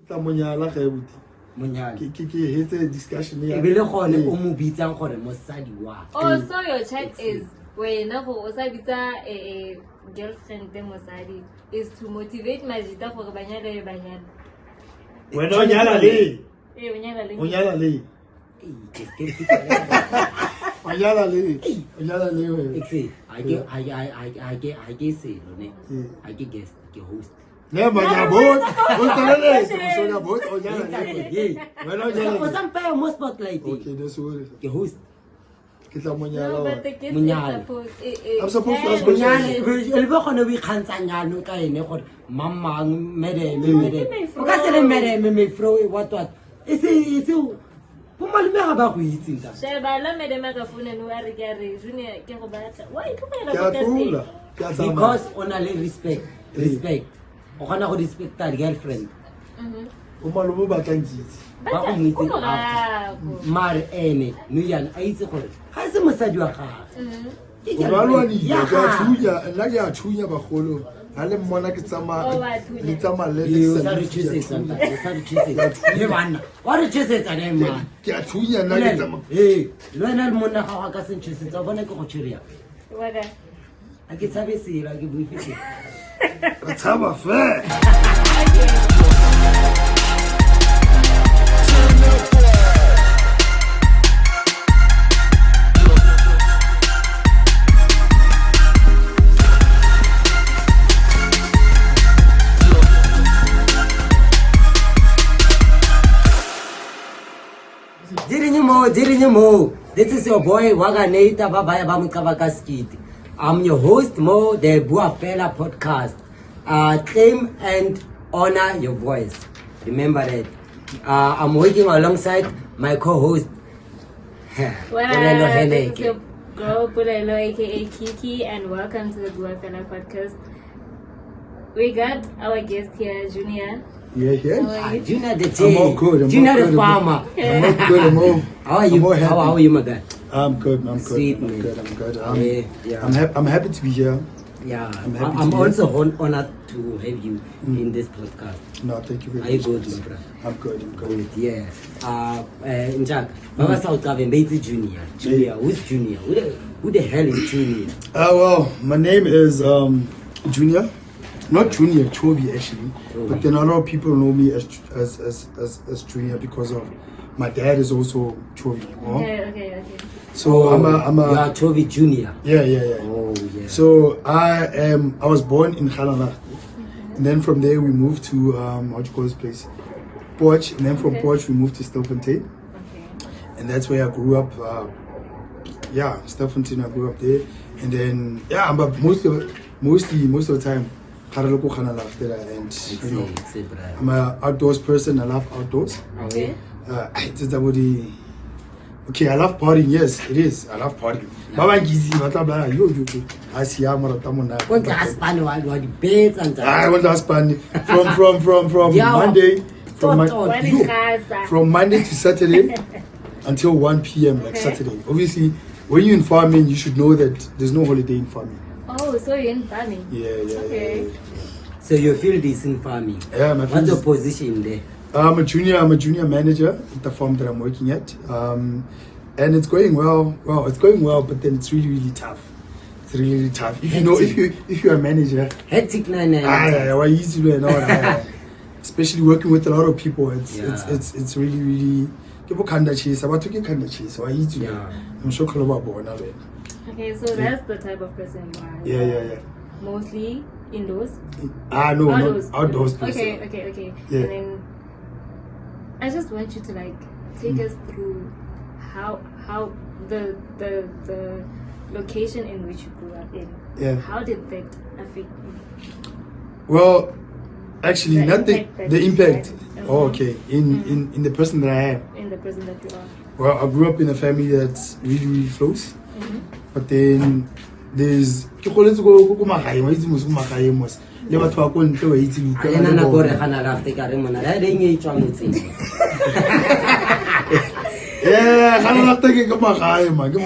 tla monyala ga e buti monyala ke hetse discussion ya ebile gone o mo bitsang gore mosadi wa Oh, so your chat is wena go o sa bitsa girlfriend le mosadi is to motivate Majita gore banyale banyana. wena o nyala le O nyala le. o nyala le Exe I get say ne I get guest ke host ne ba ya bot o tsalele so ya bot o nyala le wena o nyala o sampa mo spotlight okay that's all ke host ke tla monyala No, wa but the guest Munyala. is supposed. I'm supposed to ask monyane questions e le ba gone o ikgantsanyano ka ene gore mamang medeme o ka se le medeme me fro what e se Pumalime ga ba go itseng ka Sheba la medema ka phone no a re ke a re junior ke go batla. Why go ke ba a tlola ke a tsama because on a respect o gona go respect that girlfriend o malomo ba tlang ditsi ba go meeting after mare ene no yana a itse gore ga se mosadi wa gagwe o balwani ke a thunya nna ke a thunya bagolo ha le mmona ke tsama le tsama le o sa re tšhesetsa le bana wa re tšhesetsa ne ma ke a thunya nna ke tsama le wena le monna ga ga ka se tšhesetsa bona ke go tšheria Waka. a ke tshabe sela ke boifetse ka tshaba fe Dirinyi Mo. This is your boy Waganeta Babaya Bamukabaka Skit. I'm your host Mo, the Bua Fela podcast. Claim and honor your voice. Remember that. I'm working alongside my co-host. Well, this is your girl Pulelo aka Kiki, and welcome to the Guafela podcast. We got our guest here, Junior. yeah Junior the I'm all good, Junior the farmer. I'm all How are you? more happy. How are you, my guy? I'm good Sweet, I'm man. good Yeah. I'm happy to be here. Yeah, I'm happy to I'm be also honored to have you in this podcast. No, thank you Are very you much. good, my brother? I'm good. Good, yeah. Njak, Baba South Haven, Baby Junior. Who's Junior? Who the hell is Junior? Well, my name is Junior. Not Junior, Chovi actually. But then a lot of people know me as Junior because of my dad is also Chovi. Okay. So I'm a You are Chovi Junior. yeah. Oh, yeah. So I was born in Khalala. And then from there we moved to what do you call this place? Porch. And then from Porch we moved to Stilfontein. Okay. And that's where I grew up. Stilfontein, I grew up there. And then but most of the time Kharaloko Khanala after that, and you know I'm an outdoors person, I love outdoors. Okay. It's about the okay, I love partying, yes, it is. I love partying. Baba Gizi, blah yo. I see Amaratamo What the husband was the beds and I want to husband from Yeah. Monday Gaza. from Monday to Saturday until 1 p.m. like Saturday. Obviously, when you're in farming, you should know that there's no holiday in farming. Oh, so you're in farming. Yeah. Okay. So your field is in farming. Yeah, my What's field your is- position there? I'm a junior manager at the farm that I'm working at. And it's going well. Well, it's going well, but then it's really tough. It's really tough. If you know, if you're a manager, Hectic nine. why easy to know, especially working with a lot of people, it's really people can't chase. About to get can't chase. Why easy? Yeah. I'm sure Kalaba born away. Okay, so that's the type of person you are. Yeah. Mostly indoors. No, not outdoors. Okay. Yeah. And then I just want you to like take us through how the location in which you grew up in. Yeah. How did that affect you? Well, actually, The nothing. impact that The you impact. had. Oh, okay. In the person that I am. In the person that you are. Well, I grew up in a family that's really close. But then there's ke go let's go magae wa itse mo se magae mo se le batho ba go ntle wa itse Ena na gore gana la fte ka re mona la ding e tswa motseng. gana la teke ke magae ma ke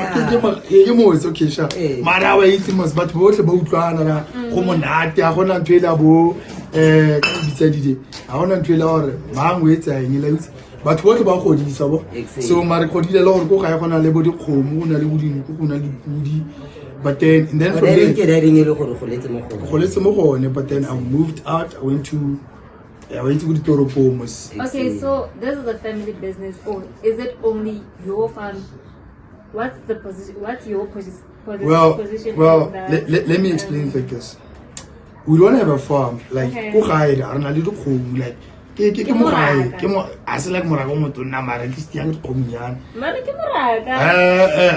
mo se okay sha mara wa itse mo se batho botle ba utlwana la go monate a gona ntwe la bo ka bitsa dide ha ona ntwe la hore mang o etsa eng le itse batho botle ba godisa bo Exactly. so mare godile le hore go ga gona le bo dikgomo go na le bodinku go na le pudi but then and then o from re there ke re ring ile gore go letse mo go go letse mo gone but then I moved out I went to go ditoropong mos Okay, so this is a family business, or is it only your farm? What's the position? What's your position? well position well in the, let me explain it like this. We don't have a farm like Okay. go gae a rena le dikgomo like ke mo gae ke mo a se like morago motho nna mara ke stiang dikgomo yana Mara ke moraka.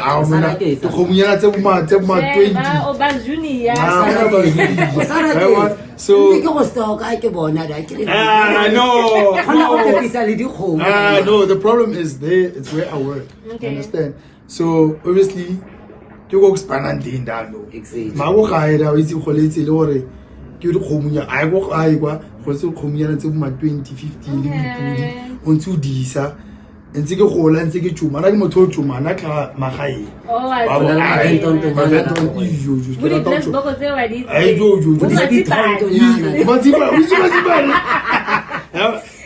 a bona dikgomo yana tse ma 20 O ba junior. Ah, Sana ba ke- junior. Sana Eh, ke- what? So- Ntse ke go stalk-a, ke bona da, ke le- no Gona go no. pepisa le dikgomo. No, the problem is there. It's where I work. Okay. Understand? So obviously, you go expand and down low. Exactly. Ma go gae da o itse go letse le gore ke di khomunya a go gae kwa go se khomunya tse mo 2015 le dipudi o ntse o disa ntse ke gola ntse ke tšhuma na ke motho o tšhuma na tla magae Oh, I Wa bona, see. ai, tonto, ma tonto. veton iyo jo Budi bless boko tse wa di. ai jo jo jo Budi Budi tonto Budi. nyana. ba tsiba o itse ba tsiba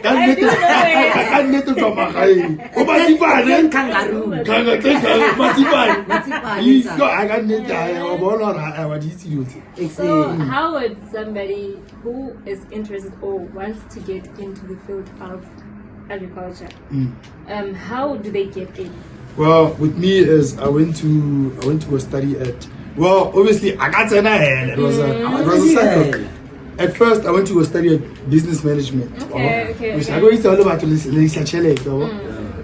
ka I do know it. nnete tšwa magae o ba tsibane Kangaroo. kanga tse ka matsibane Matsibane, yo sa. a ka nnete a o bona gore a wa di itse dilo tse So, Exactly. how would somebody who is interested or wants to get into the field of agriculture, how do they get in? well with me is I went to a study at well obviously I got an it was a cycle. At first I went to a study at business management. Okay. I go into all about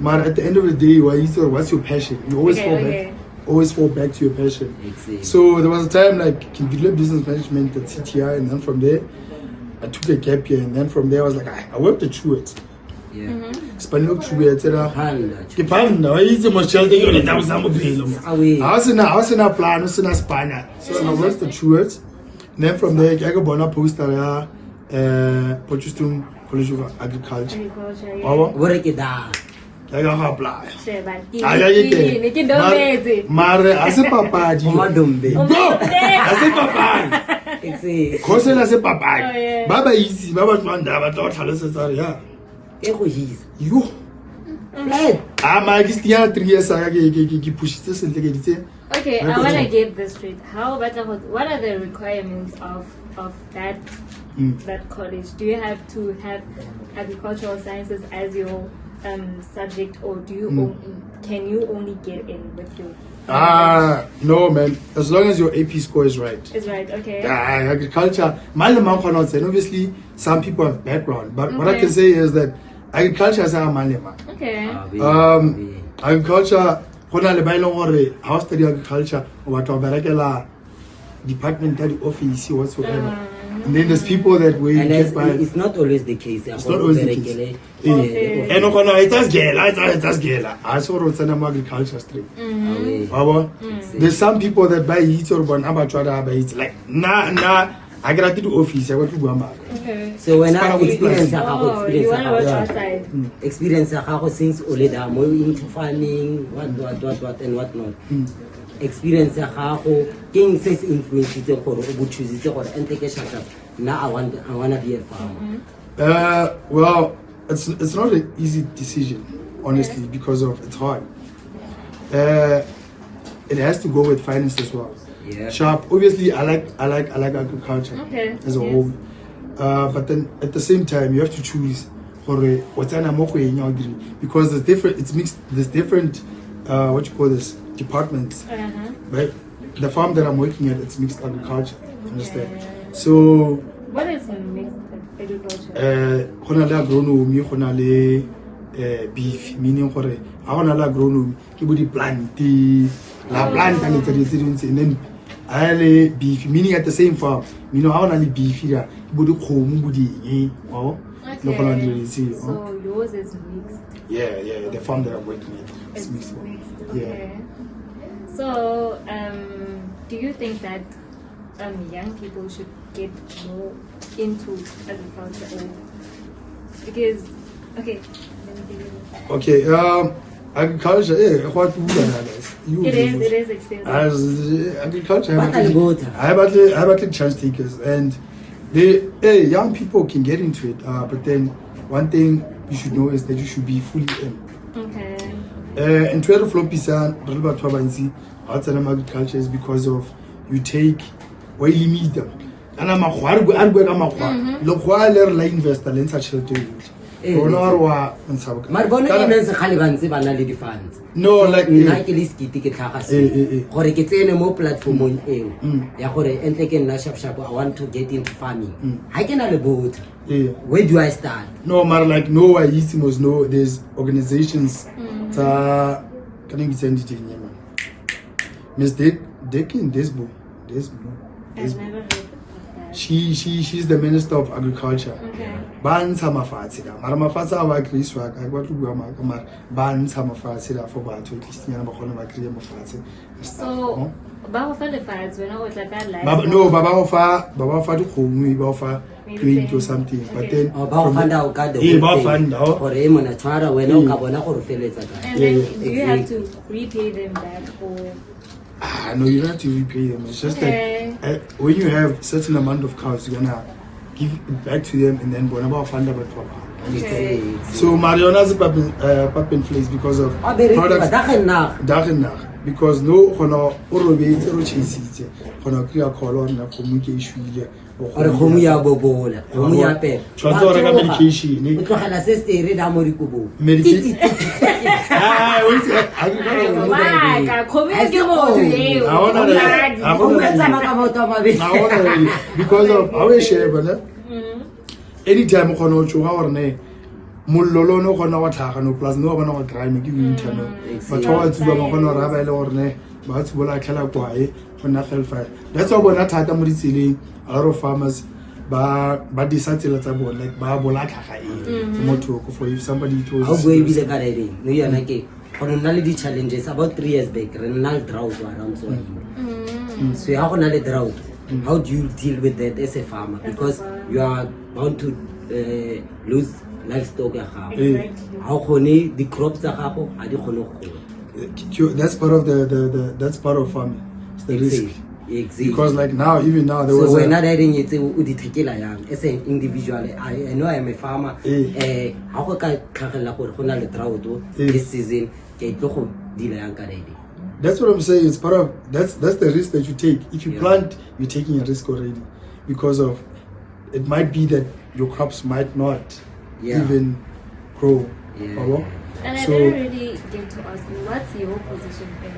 but at the end of the day what's your passion? You always Okay. always fall back to your passion. Exactly. So there was a time like you did business management at CTI, and then from there I took a gap year, and then from there I was like I worked at Truett. Yeah. Spanish Truett, etc. Panda. Ke phanda wa itse mo shelter yo le tsa sa bophelo mo. Awe. Ha se na plan o se na spanner. So I worked at Truett. And then from there ke go bona poster ya Potchefstroom College of Agriculture. Agriculture, yeah. Wa bo? Bore ke da. Ke ga go apply. Sheba, Ah, ya ke ke. dometse. Mare a se papadi. O madombe. No, a se papadi. Exactly. Khosela se Oh, papadi. yeah. Ba ba itse ba ba tswang da ba tla tlhalosetsa re ya. Ke go hisa. Yo. Flat. Ma ke stiya 3 years ya ke pushitse sentle ke ditse. Okay, I Like want to what? get this straight. What are the requirements of that that college? Do you have to have agricultural sciences as your subject, or do you can you only get in with your? No man, as long as your AP score is right. Is right. Okay. Agriculture, and obviously some people have background, but what I Okay. can say is that agriculture is a malema. Okay. Agriculture, hona le ba ile gore ha o study agriculture o batla go berekela department ya di-office whatsoever. And then there's people that were And get by. it's not always the case. It's not always the case. Okay. And it's just gela. I saw what's in agriculture stream. Baba, there's some people that buy it or one abattoir buy it like nah. I got to do office. I got to go back. Okay. So when I Spana with experience plans. Oh, you want to watch outside? experience ya gago since o le da mo into farming what and what not experience ya gago ke eng se se influence gore o bo choose gore ente ke shaka now I want to be a farmer. Well, it's not an easy decision, honestly, because of it's hard. It has to go with finance as well. Yeah. Sharp. Obviously, I like agriculture Okay, as a yes. whole. But then at the same time, you have to choose what's an agree because there's different. It's mixed. There's different. What you call this departments. Right. The farm that I'm working at, it's mixed agriculture. Understand? So. What is mixed agriculture? Go na le agronomy, go na le beef, meaning gore ha go na le agronomy ke bo di plant la plant le tse dintse and then ha le beef meaning at the same farm meaning ha go na le beef ya ke bo di kgomo bo di eng wa bo le go na le ditse So yours is mixed. yeah the farm that I'm working at is mixed one. Okay. So, do you think that young people should get more into agriculture? Because, okay, let me give you. Okay, agriculture go to guys It is expensive. as agriculture Batalibota. I battle chance takers and young people can get into it but then one thing you should know is that you should be fully in. Okay. And to flopisa outside of agriculture is because of you take or you limit them. And I'm a investor in such a Marbono e khale ba ntse ba na le di-funds. No, like nna ke le skiti ke tlhaga se gore ke tsene mo platformong eo ya gore entle ke nna sharp I want to get into farming. Ha ke na le botha. Where do I start? No, matter like no, I used to know there's organizations that can you send it in man. Miss Dekin Desbo. I've never heard of that. She's the Minister of Agriculture. Okay. Bantsha mafatshe da mara mafatshe a ba kreiswa ka ba tluwa ma ka mara bantsha mafatshe da for batho at least nyana ba khona ba kreye mafatshe. So ba go fa lefatshe wena o tla ka live. No, ba go fa dikgomo ba go fa 20 or something, but then ba go fanda o ka de ba fanda gore e mona tshwara wena o ka bona gore feletsa ka. And then do you have to repay them back or? No, you don't have to repay them. It's just that when you have certain amount of cows, you're gonna give it back to them and then whenever fund about Okay. So Mariona's papen place because of products because no hono orobe tsero chisitse hono kria call on na komuke ishwile ore khomu ya bobola khomu ya pe tshwantse re ka medication o tlogela se stere da mo dikobo medication we say because of our share bana anytime o khona o tsoga gore ne mollo no gona wa tlhaga no plus no bona go crime ke winter no batho ba tsuba ba gona ra ba ile gore ne ba tsubola tlhela kwae gona hellfire that's why bona thata mo ditseleng a lot of farmers ba disatsela tsa bona like ba bola tlhaga motho go for if somebody told how go ebile ka rede no yana ke gona na le di challenges about 3 years back re na drought around so so ya gona le drought how do you deal with that as a farmer because you are bound to lose livestock ya gago how khone the crops tsa gago a di khone go that's part of the that's part of farming it's the risk exactly because like now even now there was so when that heading it's o di thekela yang as an individual I know I am a farmer how go ka tlhagela gore gona le drought this season ke tlo go dila yang ka redi. That's what I'm saying. It's part of that's the risk that you take. If you plant, you're taking a risk already, because of it might be that your crops might not even grow. And I didn't really get to ask you, what's your position in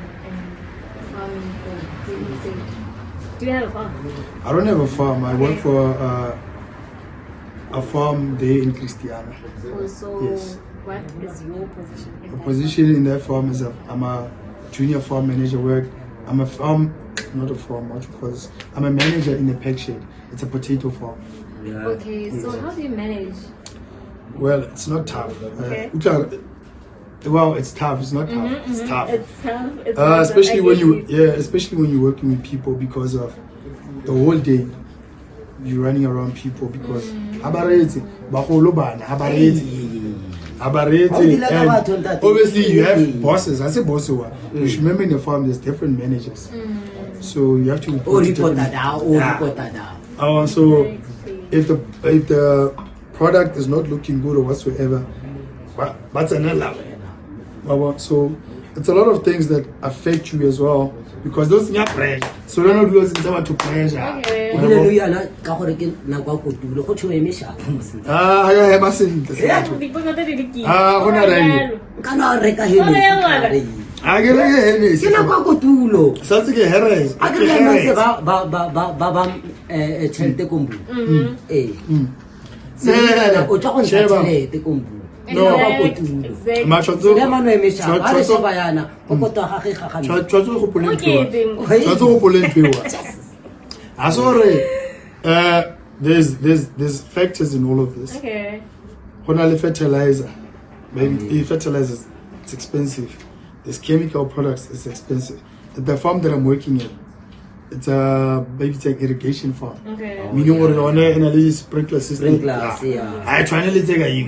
farming? Do you have a farm? I don't have a farm. I work for a farm there in Christiana. So yes. What is your position? The position in that farm is I'm a junior farm manager work. I'm a farm, not a farm, what you call this? I'm a manager in a pack shed. It's a potato farm. Okay, so how do you manage? Well, it's not tough. Okay. Well, it's tough. It's not tough. It's tough. It's tough. It's especially when especially when you're working with people because of the whole day you're running around people because obviously you have bosses. I say bosses. You should remember in the farm there's different managers. So you have to report that down. So if the product is not looking good or whatsoever, that's another level. So it's a lot of things that affect you as well because those are pressure. So they're not losing someone to pressure. There's factors in all of this. Okay. Fertilizer, maybe fertilizer, it's expensive. There's chemical products, it's expensive. The farm that I'm working in, it's a irrigation farm. Okay. Meaning we're on a sprinkler system. I try to take a I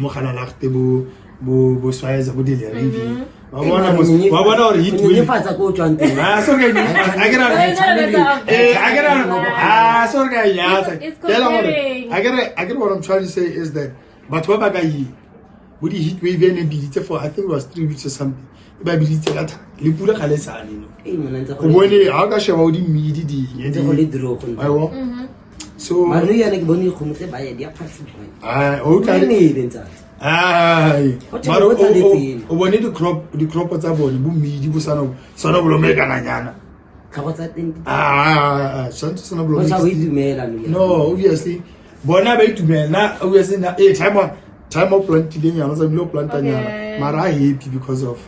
get what I'm trying to say is that batho ba ka yi bo di heat wave ene biditse for I think it was 3 weeks or something ba biditse ka thata le pula ga le sane no go bone ha ka sheba o di midi di ntse go le diro go aiwa so manu yana ke bone go motse ba ya di a phasi o tla ne le ntsa ai maro o bone di crop tsa bone bo midi bo sana bo lo me kana nyana ka go tsa teng santse sana bo lo go sa o idumela no obviously bona ba itumela obviously na time of planting yana sa bilo planta nyana mara happy because of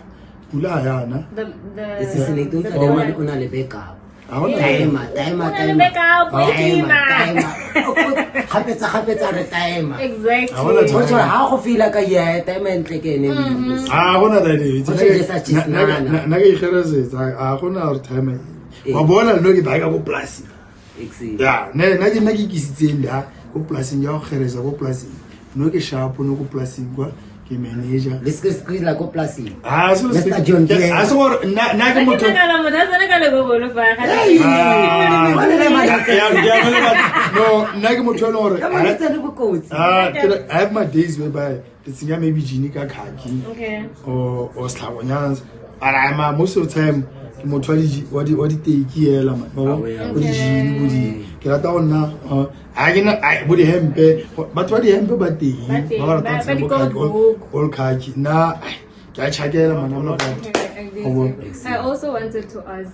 pula yana the season to ka dema una le backup Time. Hapetsa re time exactly ha go feel ka ya time entle ke ene gona da ne na ke ikgeresetsa gona re time wa bona no ke baika go plus ya na ke kisitseng da go plus ya go kgereza go plus no ke sharp no go plus kwa ke manager le screen la go plus so Mr. John Deere so na ke motho no na ke motho le gore I have my days whereby it's maybe genie ka khaki or slabonyans but I'm most of the time ke motho wa di take ela man o di genie bo di ke rata ona a ke na bo di hempe batho ba di hempe ba teng ba rata all khaki na ke a chakela man I'm not I also wanted to ask,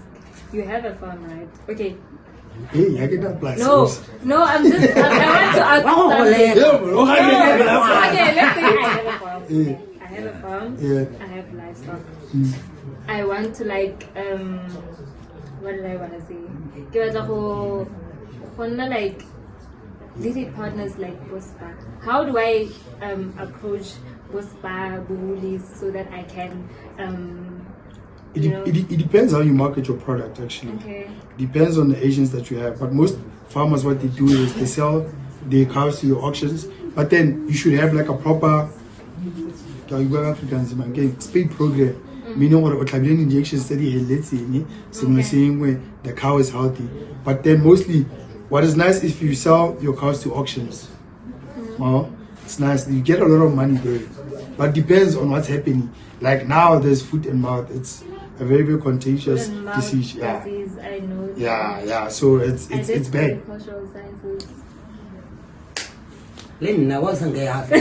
you have a farm, right? Okay. Hey, I get that plus. No, I want to ask something. Okay, let's say I have a farm. Okay. I have a farm. Yeah. I have livestock. I want to what did I want to say? Give it like lady partners like Buspa. How do I approach Buspa Bulis so that I can It depends how you market your product actually. Okay. Depends on the agents that you have. But most farmers, what they do is they sell their cows to your auctions. But then you should have like a proper spade program. Meaning what injections steady let's say when the cow is healthy. But then mostly what is nice if you sell your cows to auctions. Well, it's nice. You get a lot of money there. But depends on what's happening. Like now there's foot and mouth. It's a very, very contagious disease. Yeah. Disease, I know. Yeah. So it's bad. Cultural sciences. Lena wasn't gay half. Oh,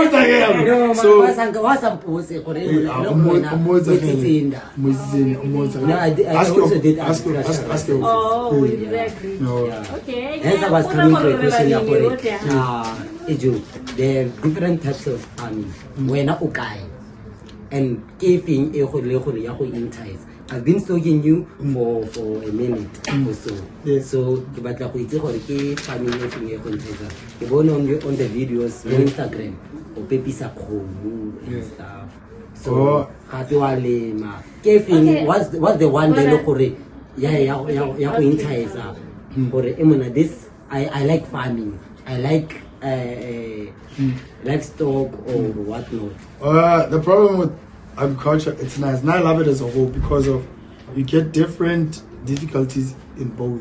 exactly. Okay. Hence I was coming to a question for it. There are different types of farming. When I okay, and keeping a whole entice. I've been stalking you for a minute or so. Yes. So, but like we take farming on the videos on Instagram or babies are and stuff. So, keeping what's the one they look for? Yeah, entice for this. I like farming. I like livestock or whatnot. The problem with agriculture, it's nice. Now I love it as a whole because of you get different difficulties in both.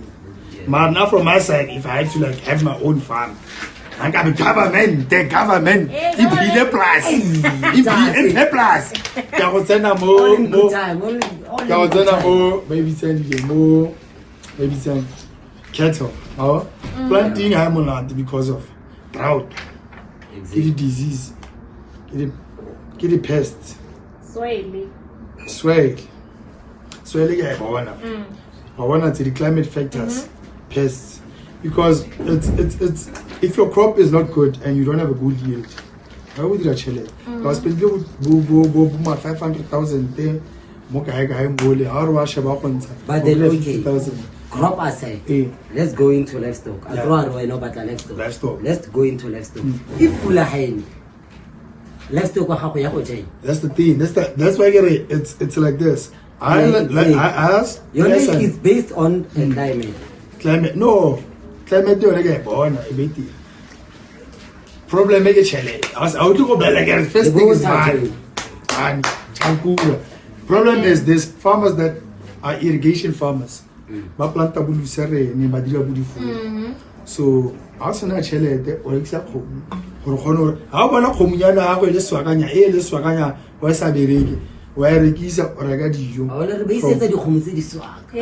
But now from my side, if I had to have my own farm, I got the government, if he the plus, if he the plus, I will send maybe send cattle. Planting Hamonland because of drought, get the disease, get the pests. Swale guy I wanna to the climate factors, pests. Because it's if your crop is not good and you don't have a good yield, how would you actually? Because people would 500,000 there, but then crop aside, let's go into livestock. I know about livestock. Let's go into livestock. If you let's talk about that's the thing. That's why I get it. It's like this. I ask. Your name is based on climate. Climate don't get born. Problem make a challenge. I would go back like first thing is man. And problem is there's farmers that are irrigation farmers. ba planta bo luserene ba dira bo difounu so ha o sena tšhelete o rekisa kgomo gore kgone gore ha o bona kgomunyana ya go le swakanya wa sa bereke wa e rekisa o reka dijo a ole re ba isetsa dikgomo tse di swaka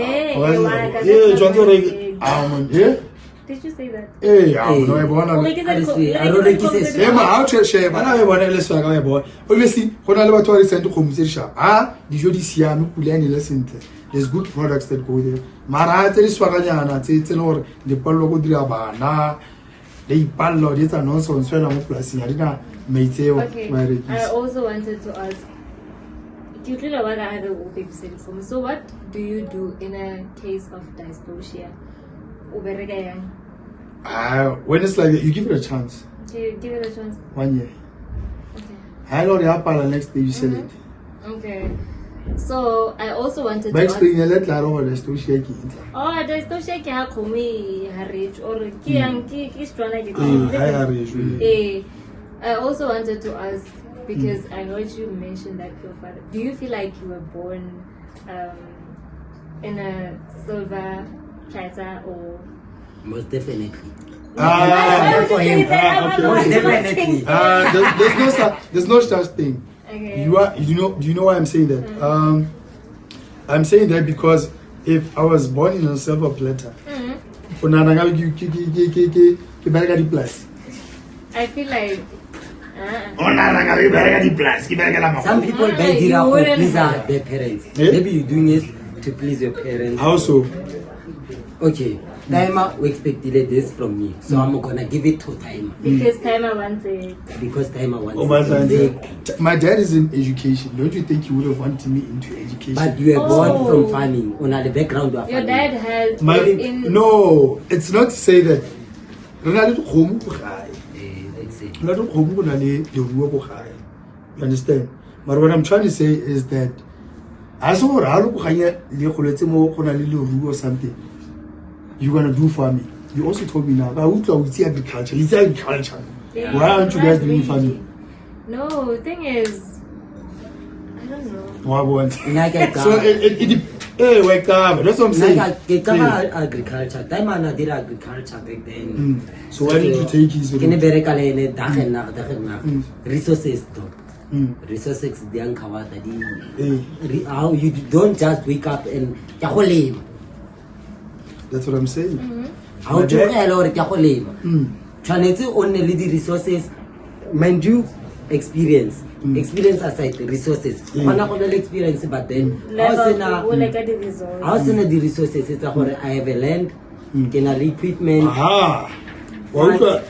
tshwanetse gore Did you say that? no e bona Like, is it I don't like it. ma ha o tšhe bana ba bona le swaka ba bona obviously go na le batho ba re sent kgomo tse di sharp dijo di siame pula ene le sentle there's good products that go there mara tse di swakanyana tse le gore di pallo go dira bana le ipallo di tsa nonsense fela mo polasing a dina meitseo Okay, ba I rekisa also wanted to ask, so what do you do in a case of dystocia? when it's like that, you give it a chance Do you give it a chance? 1 year Okay. I know the apple next day you sell it Okay. So I also wanted ba to ask. explain le tla ro gore sto shake it Oh, dystocia ke ha khomi ha rich or ke yang ke strana ke. ha re jwe I also wanted to ask because I heard you mention that your father. Do you feel like you were born in a silver platter or? most definitely For him. most definitely there's no such thing. Okay. Do you know why I'm saying that? I'm saying that because if I was born in a silver platter, I feel like. some people Ah, buy you dira for wouldn't please have. their parents Yeah. maybe you're doing it to please your parents Also, okay timer we expected this from me so I'm gonna give it to timer Because timer wants it. because timer wants oh my dad is in education. Don't you think he would have wanted me into education? but you were born Oh. from farming on the background of Your farming. dad has in. No, it's not to say that. Let's say. You understand? But what I'm trying to say is that as or something, you're gonna do farming. You also told me now, it's agriculture. It's agriculture. Yeah, Why aren't you guys that's doing really- farming? No, the thing is, I don't know. Why won't? Nna ke ka- So hey, wake up. That's what I'm saying. nna ke ka Yeah. ba agriculture timer na dira agriculture back then So why did you take his ke ne bereka le ene dagena resources to Mm. resources di ang khawata di Hey, how you don't just wake up and ya go lema that's what I'm saying. ha o tlogela gore ke go lema Mm. tshwanetse o nne le di resources mind you experience aside the resources gona go le experience but then ha o sena di resources tsa gore I have a land ke na le equipment Aha.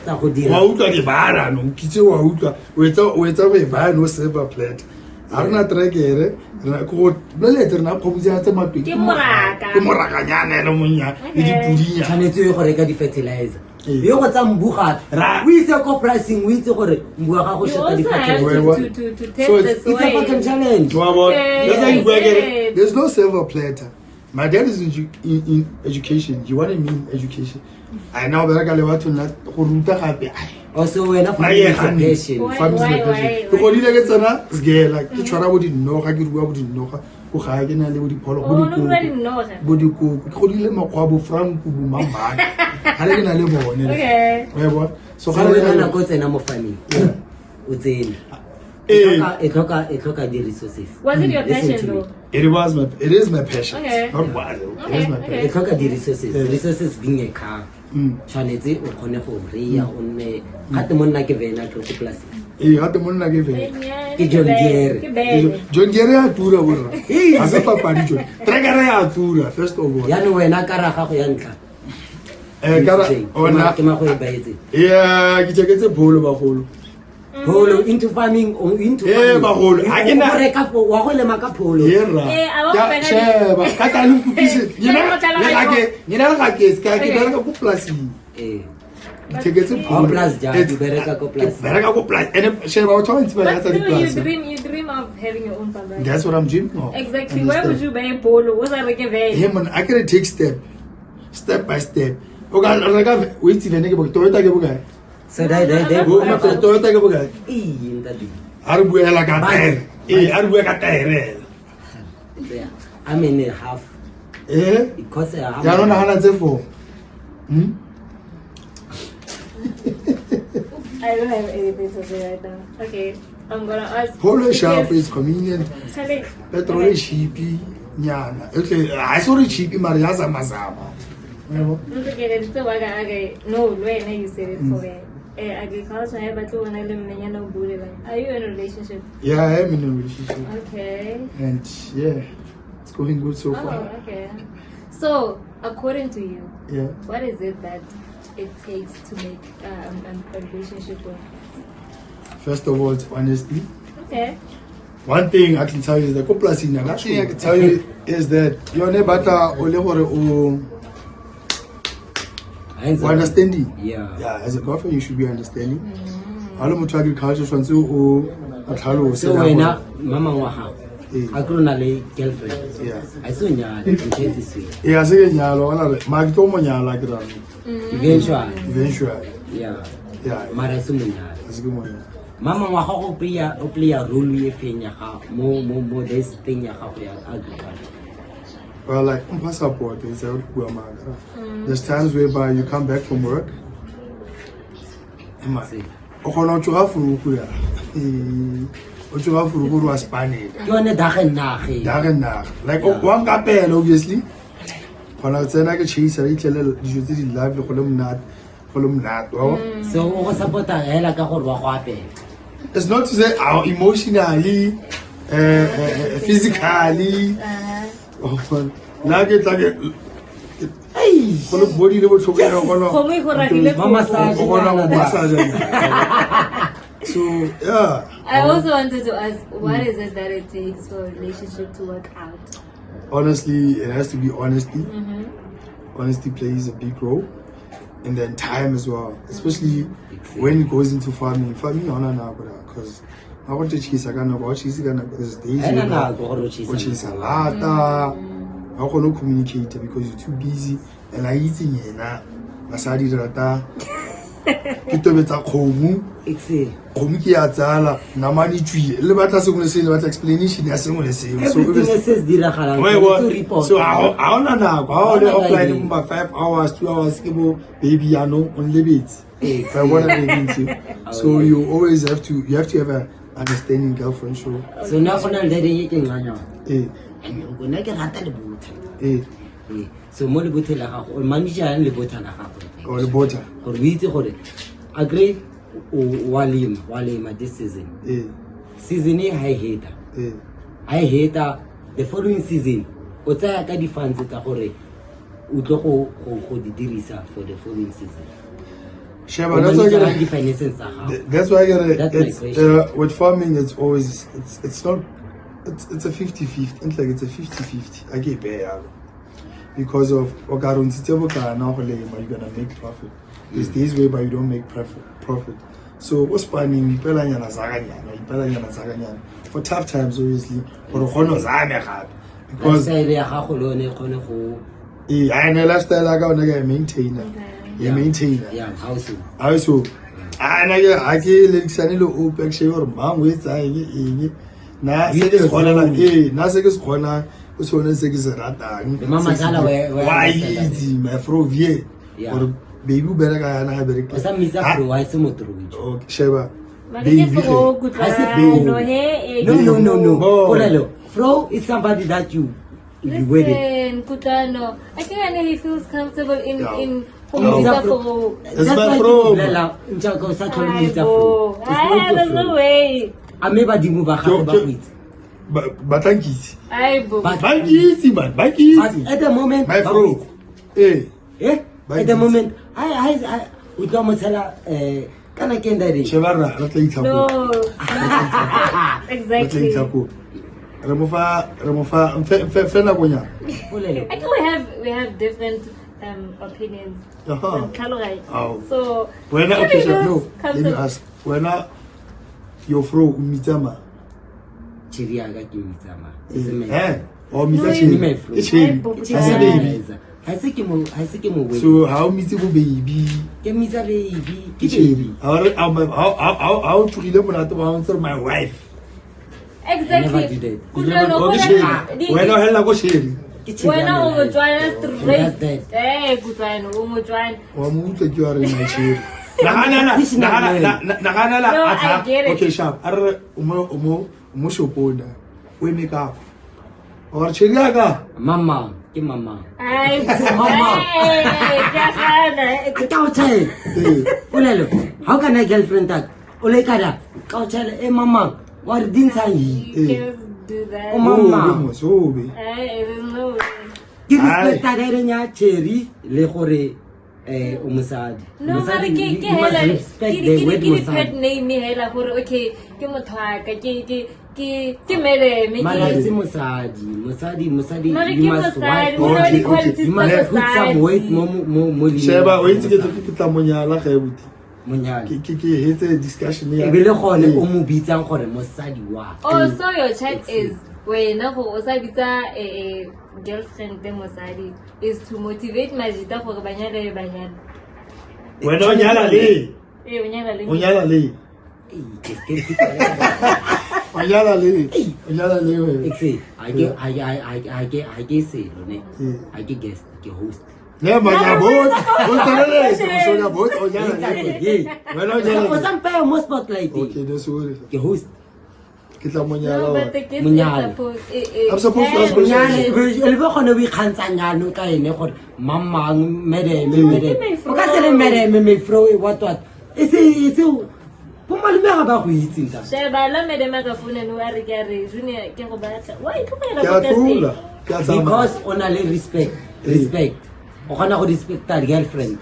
tsa go dira Wa utlwa ke bara no kitse wa utlwa o etsa go e baya no silver plate ha rena trekere rena go boletse rena khobutsa tse mapedi Ke moraka. ke morakanyana le monya le dipudinya tshwanetse go reka di-fertilizer Ee. yo go tsa mbu gape Ra- o itse ko pricing o itse gore mbu wa gago You shota also have di-fertilizer to So test it's- the it's a fucking soil. challenge Wa bona? Yeah, That's how you yeah, get yeah. it. There's no silver platter. My dad is in education. You wanted me in education. I now bereka le batho nna go ruta gape ai also wena Na farming ye is a ganne. passion Why? Farming is my passion. why? Ke godile ke tsena sgela ke tshwara bo dinoga ke rua bo dinoga go ga ke na le bo dipolo Oh, no, I didn't know that. bo dikoko ke godile makgwa bo frank bo mamana ga le ke na le bone Okay. wa bona so so ga le ke wena na nako o tsena mo farming o tsene Eh. e tlhoka di-resources Was it your Listen passion to me. though? it is my passion Okay. not why it is my Okay, e passion tlhoka di-resources Yeah. resources being a car Mm. tshwanetse o kgone go reya o nne gate monna ke vena ke go polaseng eh ga te monna ke vele Ke John Deere. Ke bene. John Deere ya tura borra a se papadi John trekere ya tura first of all yaanong wena ka ra gago ya ntlha ona ke mago e baetse yeah ke tsheketse bolo bagolo pholo into farming or into Eh, farming. bagolo, ha ke na- O reka po- wa go lema ka pholo yerra Eh, a ba Ya, go bega sheba ka tla le kupise Eh, ke go tlala ka nyena le ga ke ska ke Okay. bereka ko polasing Eh, ke tsheketse But- bolo Plus jang, It's- di bereka ko polasing. ke bereka ko polasing and sheba o tshwanetse ba But ya tsa still, dipolasi you dream of having your own farm, right? that's what I'm dreaming of Exactly. Where would you buy a polo? What's that like a van? hey man I can take step by step o ka reka wait even ke bo Toyota ke bokae so they o ma Toyota ke bokae Ee, ntate. a re buela ka Bye. taere a re bua ka taere Yeah. I'm in a half It costs a ya no nagana tse for I don't have anything to say right now. Okay, I'm gonna ask. polo because- sharp is convenient Charlie, petrol e cheapy nyana okay I saw it cheapy mara ya zamazama yebo no, when you said it for agriculture, I but when I live in are you in a relationship? yeah I am in a relationship Okay. and yeah it's going good so Oh, far okay. So, according to you, yeah what is it that it takes to make a relationship work? first of all it's honesty. Okay. One thing I can tell you is that one thing I can tell you is that your neighbor understanding. Yeah. As a girlfriend you should be understanding. All of agriculture tshwantse o tlhalo So wena mama wa gago Eh. a tlo na le girlfriend Yeah. a se nyala ntse se Yeah, se ke nyalo wala re ma ke tlo mo nyala ke rana eventually yeah yeah mara se mo nyala se ke mo nyala mama wa gago o play a role e feng ya ga mo this thing ya gago ya agriculture. well like passport is out kuamaka there's times whereby you come back from work See. o khona o tsoga furuku ya o tsoga furuku wa Spanish Ke yone dagen nage Dagenag. Like, one kapel, obviously. When I say I can chase, I tell you, you see the live, column not. so o go support a hela ka gore wa go apela. It's not to say how emotionally, physically. Like it, hey, for the body, they will show you. Mama Saj. So, yeah. I also wanted to ask, what is it that it takes for a relationship to work out? Honestly, it has to be honesty. Honesty plays a big role. And then time as well, especially when it goes into farming. Farming, because I want to chase. I can't go chase. There's days Ena where na go gore o chisa. I chase a lot. I can't communicate because you're too busy. And I eating yena. Basadi rata. Kito beta komu. Excel. Komu ki atsala. Namani tui. Le bata se kone se le bata explanation ya se kone se. Everything that says diragalang Well, to report. so I don't know. I only How long offline are you? about 5 hours, 2 hours. Baby, I know only bit. I want to get into. So you always have to have an understanding girlfriend. So, So now for now le re ke nganya. eh, Go na ke rata le botho. eh, So mo le botho la gago o manager le botho la gago. or the butter, Gore o itse gore agree wa lema this season. eh, Season e high hater. eh. High hater the following season o tsaya ka di funds tsa gore o tlo go di dirisa for the following season. Sheba, that's why I di get finances tsa gago. That's why I get That's my it's question. with farming. It's always it's not it's a 50-50. It's like it's a 50-50. I get better because of you're gonna make profit. There's days whereby you don't make profit. So what's planning? For tough times, obviously, because Lifestyle ya gago le one e kgone go I know lifestyle I got a maintainer. Yeah. A maintainer. yeah house. Also, I get like Sanilo OPEC share or man with I na se ke gona la na se ke gona o sone se ke se ratang The mama Zala where why easy my fro vie Yeah. or baby o bereka yana ga bereka O sa mitsa pro wa se motorowitse. okay sheba But baby it's so good. I said baby. No. Oh. Polelo. Fro is somebody that you with it. Listen, Kutano. I think I know he feels comfortable in Yeah. in No. Umisa Fro. That's That's my why fro. Lela ntjaka o sa tlhole Ai, mitsa bo. fro. There's no way. A me ba dimo ba gago ba go itse. Batankisi Ai, bo. But- bakisi man But bakisi at the moment my ba fro go eh itse. At the moment I o tla mo tshela kana kenda re. sheba ra tla ithapo No. tla Exactly. ithapo re mo fa fela gonya Polelo. I think we have different opinions. Aha. Calorie. Oh. So When can okay, you sir, just no. come Let me to- ask. When your fro umitama, Chiri aga ke mitsa ma. or No, mita you- chini, my fro. it's chini, Ai, it's a baby. Ha se ke mo we. So how miti bo baby, Ke mitsa baby. it's chini. How to kill them to answer my wife. Exactly. I never did it. Kutano, Go kuna- sheri. di- When I hell go sheri. Ke cherry Wena ya o mo life. join That's straight. that. Eh, kutlwana o mo join. Wa mo utlwa ke wa re my cherry. Nagana No, I get it. okay sharp are mo shopona o eme ka or cherry ya ka Mama, ke mama. Ai, Mama. ke gana. Ke tla o tshela. Polelo, how can I girlfriend that? O le kada, ka o tshela e mama, wa re dintsha yi. You can do that. Oh, Mama. mo so be I don't know. Ke respect ta re nya cherry le gore o mosadi. No, mara ke You must hela respect the word ke pet mosadi. name hela gore okay ke motho wa ka ke mere me Mara ke se mosadi, Mara you ke must mosadi, wife. mo Okay, di qualities You tsa must put some mosadi. weight mo lenyeng sheba la o itse ke mosadi. ke tla monyala ga e buti Monyane. ke hetse discussion ya E be le gone o mo bitsang gore mosadi wa. Oh, so your chat is wena go o sa bitsa girlfriend le mosadi is to motivate Majita gore banyale banyana. wena o nyala le Eh, o nyala le. o nyala le Ei, ke se ke ke o nyala le we Exe, I ke selo ne. I ke guest, ke host. ne manya bot o tsale so ya bot o nyala le Hey, wena o o nyala sa mpaya mo spotlight. okay no sorry Ke host. ke tla No, monyala but the guest is Munyale. supposed I'm supposed to ask questions. Monyane, le be gone o ikgantsanyano ka ene gore mamang medeme. O ka se le medeme me fro what. E se bo malome ga ba go itseng ka. Sheba la medema ka phone no a re ke a re junior ke go batla. Why go ke batla a tlola ke a tsama Because on a le respect. O gona go respect ta girlfriend.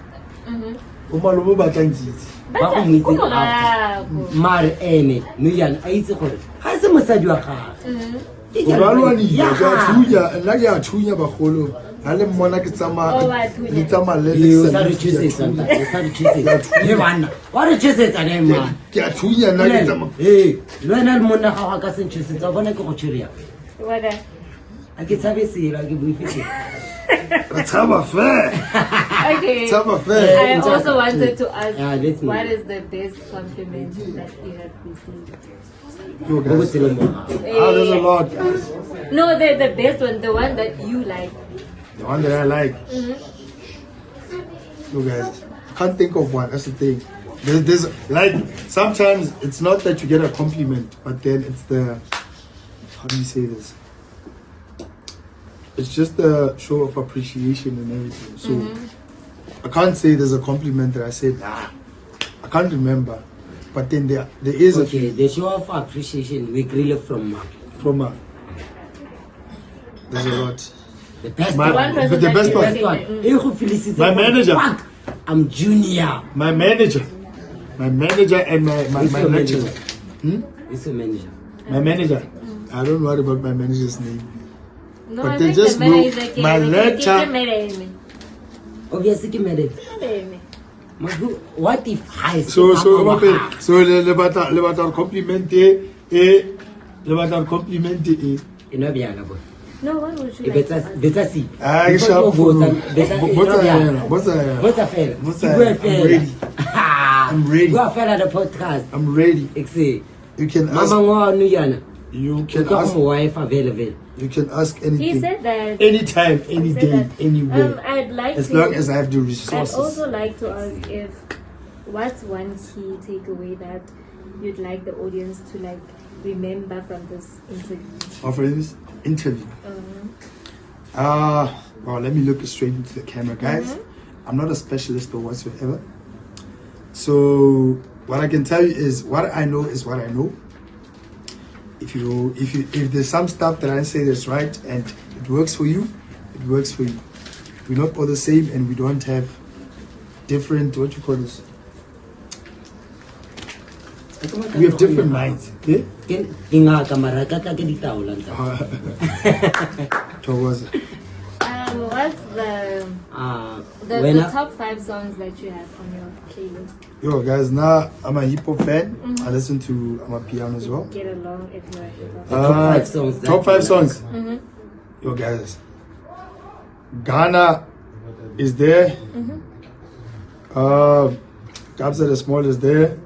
o malome ba tlang ditse Ba go mo itse Batla after. Mare ene no yana a itse gore ga se mosadi wa gagwe. Ke o balwani ya ke a gagwe. thunya nna ke a thunya bagolo ga le mmona ke Oh, ba thunya. le tsama le Yo sa re chosetsa nta, o sa re chosetsa. Le bana, wa re chosetsa ne man. ke a thunya nna ke tsama Eh, le wena le monna ga ga ka se chosetsa bona ke go cheria. Wada. A ke tshabe sela ke boifetse. ka tshaba fe Okay. tshaba fe I also wanted to ask Yeah, let's what move. is the best compliment that you have received? yo Go guys tsela mo ga. there's a lot guys No, the best one, the one that you like. the one that I like yo guys I can't think of one that's the thing there's like sometimes it's not that you get a compliment but then it's the how do you say this it's just a show of appreciation and everything so I can't say there's a compliment that I said I can't remember but then there is a Okay, the show of appreciation we grill from from a there's a lot the best My- one. One person but the that best you one- Best one. like. Eh go felicite. My manager. Fuck, I'm junior. my manager and my Who's your lecturer manager? It's a manager. my manager I don't worry about my manager's name No, But I they think just the man know is like, my lecture- Obviously ke manager. What if I so mama okay ga? so le batla compliment e le batla compliment e E no bjana bo. No, what would you E like? betsa si. ah ke sharp for what's Botsa fela. What's Ke that? bue I'm fela. ready. I'm ready. Bua fela the podcast. I'm ready Exe. you can Mama ask ngwa no yana. you Ke can go ask mo wife available. you can ask He anything said that. anytime any He said day that. anywhere I'd like as to. long as I have the I'd resources also like to ask if what's one key takeaway that you'd like the audience to like remember from this interview. offering this interview well, let me look straight into the camera, guys. I'm not a specialist or whatsoever. So what I can tell you is what I know is what I know. If there's some stuff that I say that's right and it works for you, it works for you. We're not all the same and we don't have different, what you call this? We have different minds. Okay? Ke ngaka mara ka ke ditaola nta. Towards What's the When top 5 songs that you have on your playlist? yo guys, now I'm a hip hop fan. I listen to I'm a piano as well. Get along if you're top 5 songs. Top 5 songs. Mm-hmm. Yo guys, Ghana is there. Kabza the Small is there.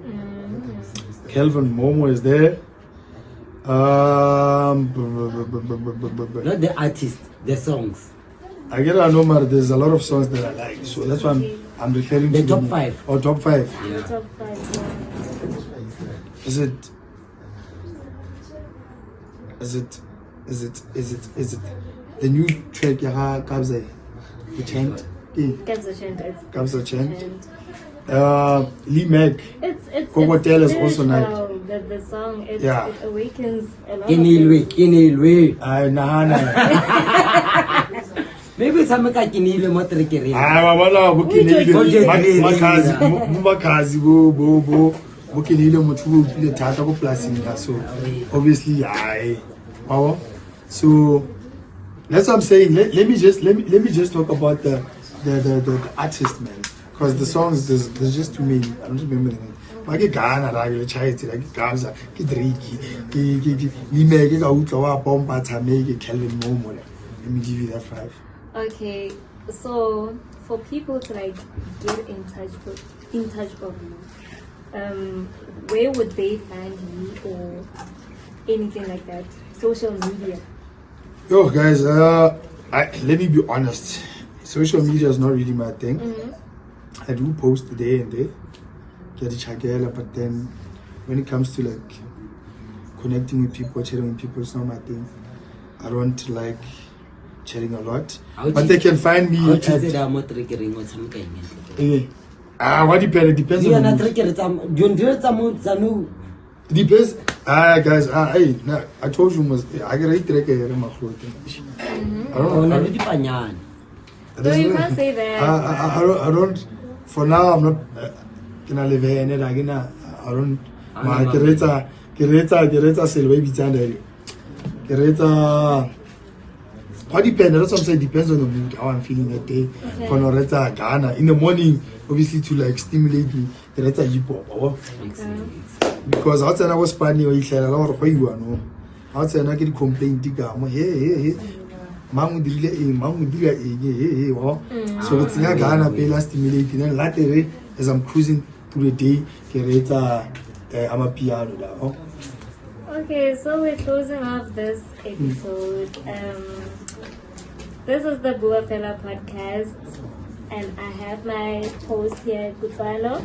Kelvin Momo is there. Not the artist, the songs. I get a number. There's a lot of songs that I like, so that's why I'm referring The to top 5. or top 5. The top 5 songs. Is it the new track ya Kabza? The chant. Kabza Chant. It's Kabza Chant. Lee Mac. It's Kokotela is also nice. The song it awakens a lot Kinilwe. Ay nahana. Maybe some ka kinilwe mo trekere. Ah, wala bo kinile. Makazi bo kinile motho bo kile thata go plasing ka so obviously wow. So that's what I'm saying. Let me just talk about the artist, man, because the songs there's just too many. I don't remember the name. Like Ghana, like Chaiti, like Gamza, Driki, Limeke, Utlawa, Bomba, Tameke, Kelvin Momo. Let me give you that 5. Okay, so for people to like get in touch with you, where would they find you or anything like that? Social media. Yo, guys, let me be honest. Social media is not really my thing. I do post today and there, get the chagela, but then when it comes to like connecting with people, chatting with people, it's not my thing. I don't like chatting a lot, but they can find me. What depends. It depends on the mood. Depends. Guys, I told you, I get a track here in my clothes. I don't know. No, you can't say that. I don't. For now, I'm not. Can I live here? I don't. My Kereta, Selway Bitanda. Kereta. What depends? That's what I'm saying. Depends on the mood, how I'm feeling that day. Konoreta Ghana. In the morning, obviously to like stimulate me. Kereta hip hop. Because outside I was funny or you said a lot of you know. Outside I get complain digamo. Hey. Mamu dile so it's not Ghana pay stimulating and later as I'm cruising through the day, Kereta I'm a piano. Okay, so we're closing off this episode. This is the Bua Fella podcast, and I have my host here, Kupalo.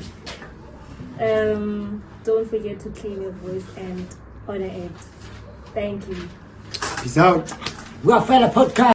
Don't forget to claim your voice and order it. Thank you. Peace out. We are Fella Podcast.